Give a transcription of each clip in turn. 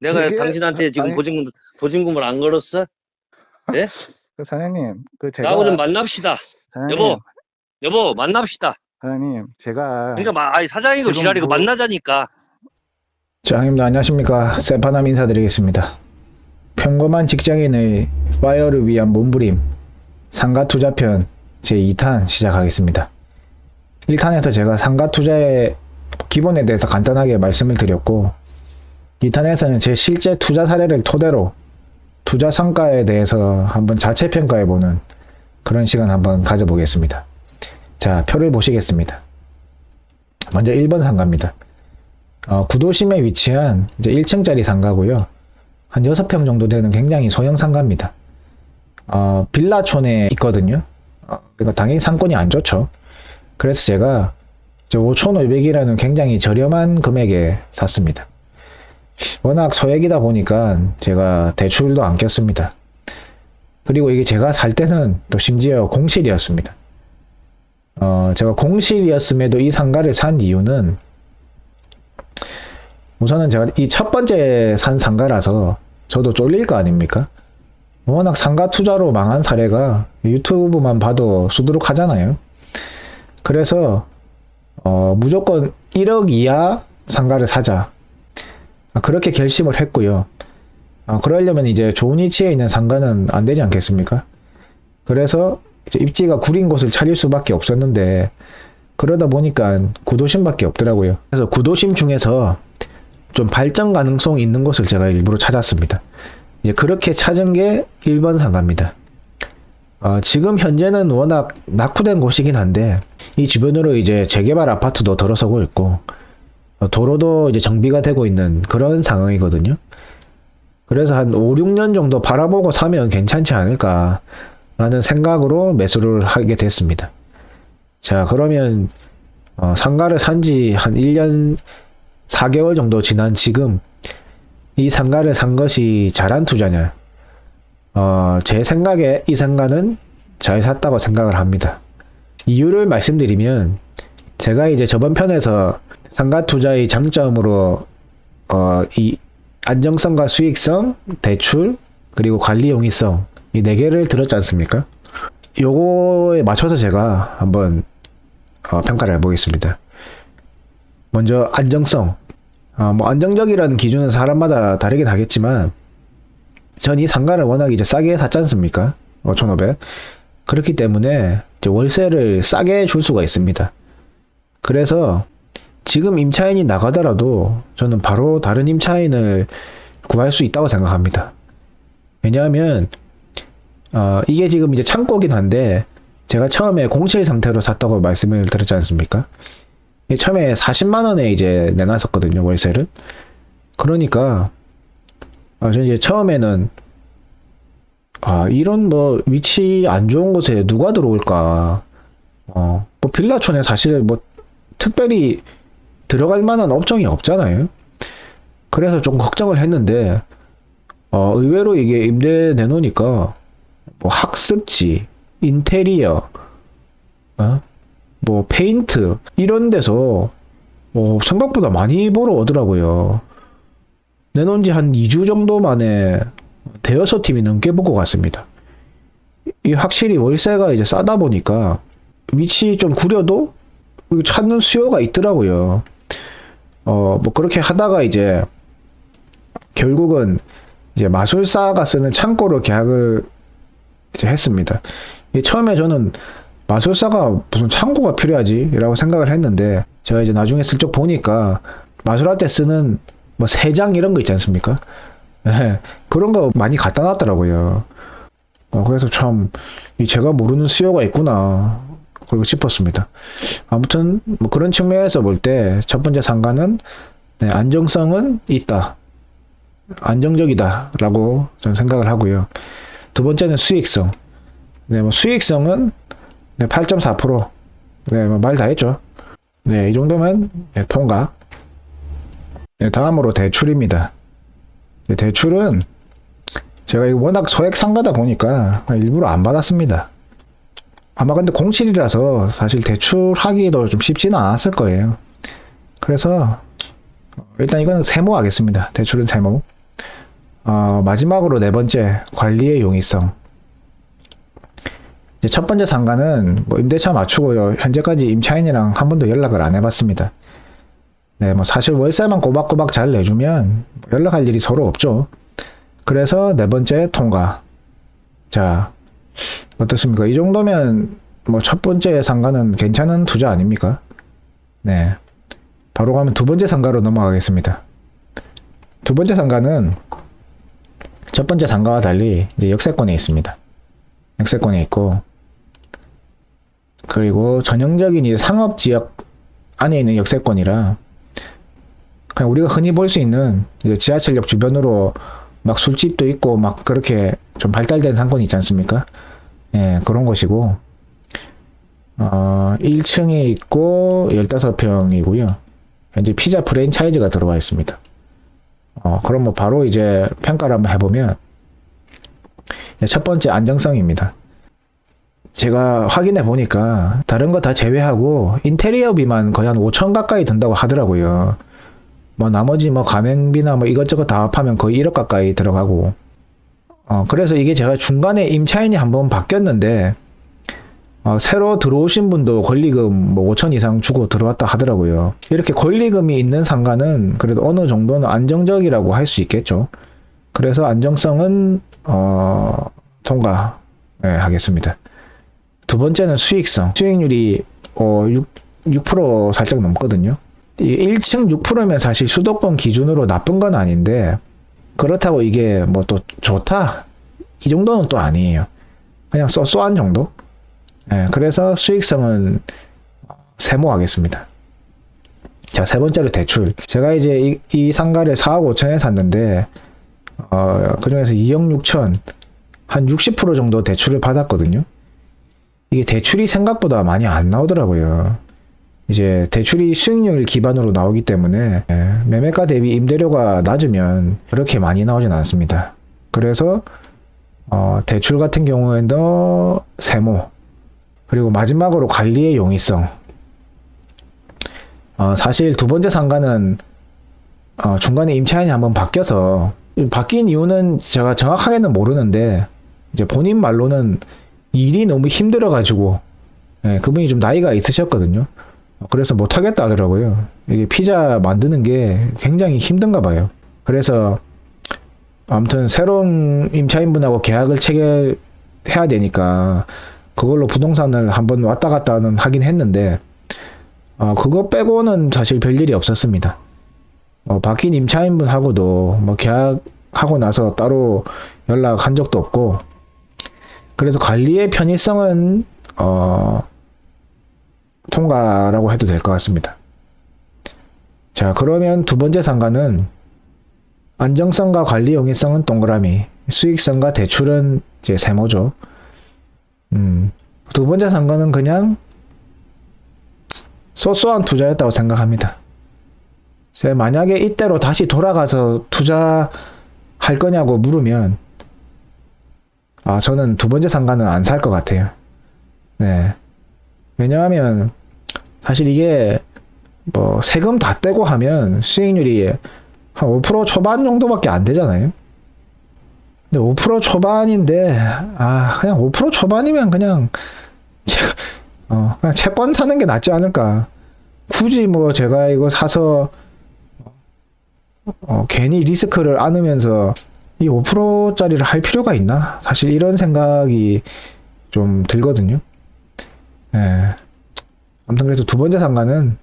내가 이게 당신한테 지금 아니 보증금을 안 걸었어? 예? 그 사장님 나하고 좀 제가 만납시다. 사장님 여보, 만납시다. 사장님 제가 그러니까 아이, 사장이고 지금 지랄이고 만나자니까. 장님도 안녕하십니까. 세파남 인사드리겠습니다. 평범한 직장인의 파이어를 위한 몸부림 상가투자편 제2탄 시작하겠습니다. 1탄에서 제가 상가투자의 기본에 대해서 간단하게 말씀을 드렸고 2탄에서는 제 실제 투자 사례를 토대로 투자 성과에 대해서 한번 자체 평가해보는 그런 시간 한번 가져보겠습니다. 자, 표를 보시겠습니다. 먼저 1번 상가입니다. 구도심에 위치한 이제 1층짜리 상가고요. 한 6평 정도 되는 굉장히 소형 상가입니다. 빌라촌에 있거든요. 그러니까 당연히 상권이 안 좋죠. 그래서 제가 5,500이라는 굉장히 저렴한 금액에 샀습니다. 워낙 소액이다 보니까 제가 대출도 안 꼈습니다. 그리고 이게 제가 살 때는 또 심지어 공실이었습니다. 제가 공실이었음에도 이 상가를 산 이유는 우선은 제가 이 첫 번째 산 상가라서 저도 쫄릴 거 아닙니까? 워낙 상가 투자로 망한 사례가 유튜브만 봐도 수두룩하잖아요. 그래서 무조건 1억 이하 상가를 사자. 그렇게 결심을 했고요. 그러려면 이제 좋은 위치에 있는 상가는 안 되지 않겠습니까? 그래서 이제 입지가 구린 곳을 찾을 수밖에 없었는데 그러다 보니까 구도심밖에 없더라고요. 그래서 구도심 중에서 좀 발전 가능성 있는 곳을 제가 일부러 찾았습니다. 이제 그렇게 찾은 게 1번 상가입니다. 지금 현재는 워낙 낙후된 곳이긴 한데 이 주변으로 이제 재개발 아파트도 들어서고 있고 도로도 이제 정비가 되고 있는 그런 상황이거든요. 그래서 한 5, 6년 정도 바라보고 사면 괜찮지 않을까 라는 생각으로 매수를 하게 됐습니다. 자, 그러면 상가를 산지 한 1년 4개월 정도 지난 지금 이 상가를 산 것이 잘한 투자냐? 제 생각에 이 상가는 잘 샀다고 생각을 합니다. 이유를 말씀드리면 제가 이제 저번 편에서 상가 투자의 장점으로 이 안정성과 수익성, 대출, 그리고 관리 용이성 이 4개를 들었지 않습니까? 요거에 맞춰서 제가 한번 평가를 해보겠습니다. 먼저 안정성. 뭐 안정적이라는 기준은 사람마다 다르긴 하겠지만 전 이 상가를 워낙 이제 싸게 샀지 않습니까? 5,500. 그렇기 때문에 이제 월세를 싸게 줄 수가 있습니다. 그래서 지금 임차인이 나가더라도 저는 바로 다른 임차인을 구할 수 있다고 생각합니다. 왜냐하면 이게 지금 이제 창고긴 한데 제가 처음에 공실 상태로 샀다고 말씀을 드렸지 않습니까? 처음에 40만원에 이제 내놨었거든요, 월세를. 그러니까 저는 이제 처음에는 이런 뭐 위치 안 좋은 곳에 누가 들어올까? 뭐 빌라촌에 사실 뭐 특별히 들어갈 만한 업종이 없잖아요. 그래서 좀 걱정을 했는데 의외로 이게 임대 내놓으니까 뭐 학습지, 인테리어, 뭐 페인트 이런 데서 생각보다 많이 보러 오더라고요. 내놓은 지 한 2주 정도 만에 대여섯 팀이 넘게 보고 갔습니다. 이 확실히 월세가 이제 싸다 보니까 위치 좀 구려도 찾는 수요가 있더라고요. 뭐 그렇게 하다가 이제 결국은 이제 마술사가 쓰는 창고로 계약을 이제 했습니다. 처음에 저는 마술사가 무슨 창고가 필요하지? 라고 생각을 했는데 제가 이제 나중에 슬쩍 보니까 마술할 때 쓰는 뭐 세장 이런 거 있지 않습니까? 네, 그런 거 많이 갖다 놨더라고요. 그래서 참 제가 모르는 수요가 있구나 그리고 싶었습니다. 아무튼 뭐 그런 측면에서 볼 때 첫 번째 상가는 안정성은 있다. 안정적이다 라고 저는 생각을 하고요. 두 번째는 수익성. 뭐 수익성은 8.4%. 뭐 말 다 했죠. 이 정도면 통과. 다음으로 대출입니다. 대출은 제가 워낙 소액 상가다 보니까 일부러 안 받았습니다. 아마 근데 공실이라서 사실 대출하기도 좀 쉽지는 않았을 거예요. 그래서 일단 이거는 세모 하겠습니다. 대출은 세모. 마지막으로 네 번째, 관리의 용이성. 이제 첫 번째 상가는 뭐 임대차 맞추고요. 현재까지 임차인이랑 한 번도 연락을 안 해봤습니다. 네, 뭐 사실 월세만 꼬박꼬박 잘 내주면 연락할 일이 서로 없죠. 그래서 네 번째 통과. 자, 어떻습니까? 이 정도면 뭐 첫 번째 상가는 괜찮은 투자 아닙니까? 네. 바로 가면 두 번째 상가로 넘어가겠습니다. 두 번째 상가는 첫 번째 상가와 달리 이제 역세권에 있습니다. 역세권에 있고, 그리고 전형적인 이 상업지역 안에 있는 역세권이라 그냥 우리가 흔히 볼 수 있는 이제 지하철역 주변으로 막 술집도 있고 막 그렇게 좀 발달된 상권이 있지 않습니까? 예, 그런 곳이고, 1층에 있고 15평이고요. 현재 피자 프랜차이즈가 들어와 있습니다. 그럼 뭐 바로 이제 평가를 한번 해보면, 첫 번째 안정성입니다. 제가 확인해 보니까 다른 거 다 제외하고 인테리어비만 거의 한 5천 가까이 든다고 하더라고요. 뭐 나머지 뭐 가맹비나 뭐 이것저것 다 합하면 거의 1억 가까이 들어가고, 그래서 이게 제가 중간에 임차인이 한번 바뀌었는데, 새로 들어오신 분도 권리금 뭐 5천 이상 주고 들어왔다 하더라고요. 이렇게 권리금이 있는 상가는 그래도 어느 정도는 안정적이라고 할 수 있겠죠. 그래서 안정성은 통과 하겠습니다. 두 번째는 수익성. 수익률이 6% 살짝 넘거든요. 1층 6%면 사실 수도권 기준으로 나쁜 건 아닌데, 그렇다고 이게 뭐 또 좋다? 이 정도는 또 아니에요. 그냥 쏘쏘한 정도? 그래서 수익성은 세모하겠습니다. 자, 세 번째로 대출. 제가 이제 이 상가를 4억 5천에 샀는데, 그 중에서 2억 6천, 한 60% 정도 대출을 받았거든요. 이게 대출이 생각보다 많이 안 나오더라고요. 이제 대출이 수익률 기반으로 나오기 때문에 매매가 대비 임대료가 낮으면 그렇게 많이 나오진 않습니다. 그래서 대출 같은 경우에도 세모, 그리고 마지막으로 관리의 용이성. 사실 두 번째 상가는 중간에 임차인이 한번 바뀌어서, 바뀐 이유는 제가 정확하게는 모르는데 이제 본인 말로는 일이 너무 힘들어가지고, 그분이 좀 나이가 있으셨거든요. 그래서 못하겠다 하더라고요. 이게 피자 만드는 게 굉장히 힘든가 봐요. 그래서 아무튼 새로운 임차인분하고 계약을 체결해야 되니까 그걸로 부동산을 한번 왔다 갔다는 하긴 했는데, 그거 빼고는 사실 별일이 없었습니다. 바뀐 임차인분하고도 뭐 계약하고 나서 따로 연락한 적도 없고, 그래서 관리의 편의성은 통과라고 해도 될 것 같습니다. 자, 그러면 두 번째 상가는 안정성과 관리 용이성은 동그라미, 수익성과 대출은 이제 세모죠. 두 번째 상가는 그냥 쏘쏘한 투자였다고 생각합니다. 제가 만약에 이때로 다시 돌아가서 투자할 거냐고 물으면, 저는 두 번째 상가는 안 살 것 같아요. 네. 왜냐하면 사실 이게 뭐 세금 다 떼고 하면 수익률이 한 5% 초반 정도밖에 안 되잖아요. 근데 5% 초반인데, 그냥 5% 초반이면 그냥 채권 사는 게 낫지 않을까. 굳이 뭐 제가 이거 사서 괜히 리스크를 안으면서 이 5%짜리를 할 필요가 있나? 사실 이런 생각이 좀 들거든요. 아무튼 그래서 두 번째 상가는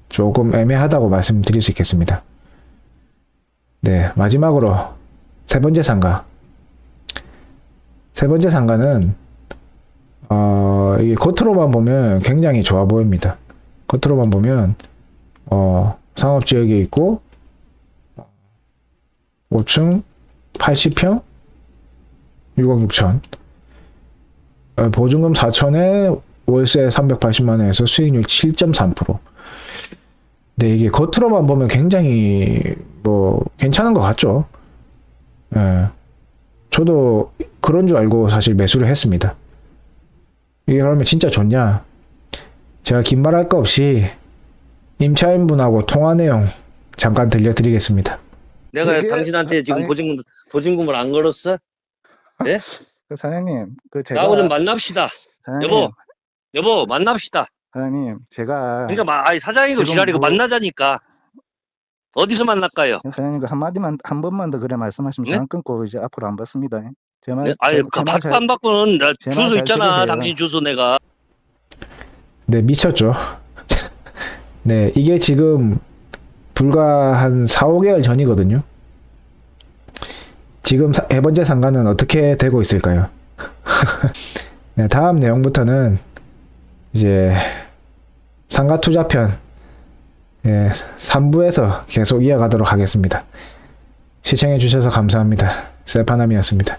조금 애매하다고 말씀드릴 수 있겠습니다. 네, 마지막으로 세 번째 상가. 세 번째 상가는 이게 겉으로만 보면 굉장히 좋아 보입니다. 겉으로만 보면 상업지역에 있고 5층 80평 6억 6천, 보증금 4천에 월세 380만원에서 수익률 7.3%. 근데 이게 겉으로만 보면 굉장히 뭐 괜찮은 것 같죠. 저도 그런 줄 알고 사실 매수를 했습니다. 이게 그러면 진짜 좋냐? 제가 긴 말 할 거 없이 임차인분하고 통화 내용 잠깐 들려드리겠습니다. 내가 되게- 당신한테 지금 아니- 보증금을 안 걸었어? 예? 그 사장님, 그 제가 나하고 좀 만납시다. 사장님, 여보, 만납시다. 사장님, 제가 그러니까 아니, 사장이고 지금 지랄이고 뭐- 만나자니까. 어디서 만날까요? 사장님 그 한마디만 한 번만 더 그래 말씀하시면 네? 전화 끊고 이제 앞으로 안 받습니다. 제 말, 네? 아니, 제 받고 말 안 받고는 나 제말 주소 잘 있잖아. 들으세요. 당신 주소 내가. 네, 미쳤죠. 네, 이게 지금 불과 한 4, 5개월 전이거든요. 지금 세 번째 상가는 어떻게 되고 있을까요? 네, 다음 내용부터는 이제 상가 투자편 3부에서 계속 이어가도록 하겠습니다. 시청해 주셔서 감사합니다. 셀파남이었습니다.